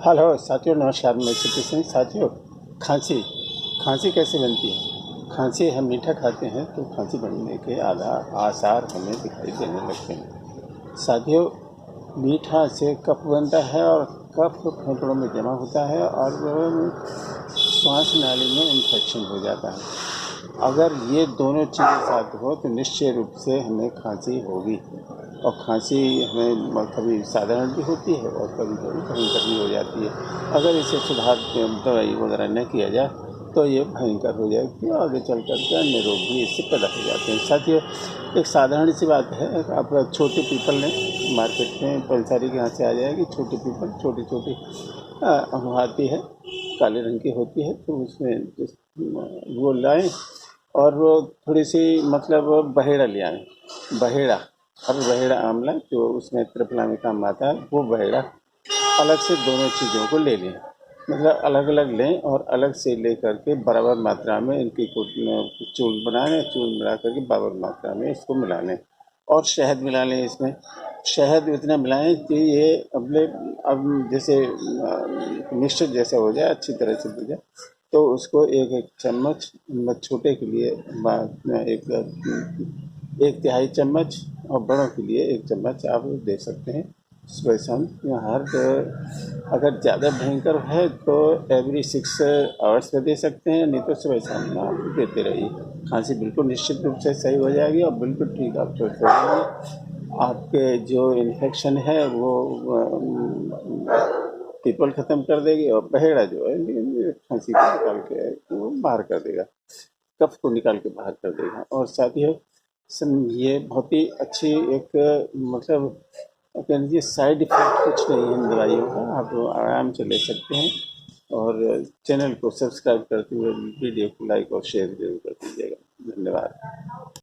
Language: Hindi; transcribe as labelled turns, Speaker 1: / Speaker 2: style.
Speaker 1: हेलो साथियों, नमस्कार। मैं सिद्धू सिंह। साथियों, खांसी खांसी कैसे बनती है? खांसी हम मीठा खाते हैं तो खांसी बनने के आसार हमें दिखाई देने लगते हैं। साथियों, मीठा से कफ बनता है और कफ फेफड़ों में जमा होता है और श्वास नाली में इन्फेक्शन हो जाता है। अगर ये दोनों चीज़ें साथ हो तो निश्चय रूप से हमें खांसी होगी। और खांसी हमें कभी साधारण भी होती है और कभी कभी भयंकर भी हो जाती है। अगर इसे सुधार दवाई वगैरह न किया जाए तो ये भयंकर हो जाएगी और आगे चल कर के अन्य रोग भी इससे पैदा हो जाते हैं। साथियों, एक साधारण सी बात है, आप छोटे पीपल लें, मार्केट में पंसारी के यहाँ से आ जाएगी छोटी पीपल, छोटी छोटी आती है, काले रंग की होती है। तो उसमें वो लाएँ और वो थोड़ी सी मतलब बहेड़ा ले आएँ, बहेड़ा और बहेड़ा आंवला जो उसमें त्रिफला में काम आता है, वो बहेड़ा अलग से दोनों चीज़ों को ले लें। मतलब अलग अलग लें और अलग से ले करके बराबर मात्रा में इनकी चूर्ण बना लें। चूर्ण बना करके बराबर मात्रा में इसको मिला लें और शहद मिला लें। इसमें शहद इतना मिलाएं कि ये अब जैसे मिक्सचर जैसा हो जाए, अच्छी तरह से हो जाए। तो उसको एक एक चम्मच, छोटे के लिए एक तिहाई चम्मच और बड़ों के लिए 1 चम्मच आप दे सकते हैं सुबह शाम। हर अगर ज़्यादा भयंकर है तो एवरी 6 आवर्स पे दे सकते हैं, नहीं तो सुबह शाम आप देते रहिए। खांसी बिल्कुल निश्चित रूप से सही हो जाएगी और बिल्कुल ठीक आप छोड़ जाएंगे। आपके जो इन्फेक्शन है वो पीपल ख़त्म कर देगी और बहेड़ा जो है खांसी को निकाल के वो बाहर कर देगा, कफ को निकाल के बाहर कर देगा। और साथ ही ये बहुत ही अच्छी एक मतलब कह लीजिए साइड इफ़ेक्ट कुछ नहीं है इन दवाइयों का, आप आराम से ले सकते हैं। और चैनल को सब्सक्राइब करते हुए वीडियो को लाइक और शेयर जरूर कर दीजिएगा। धन्यवाद।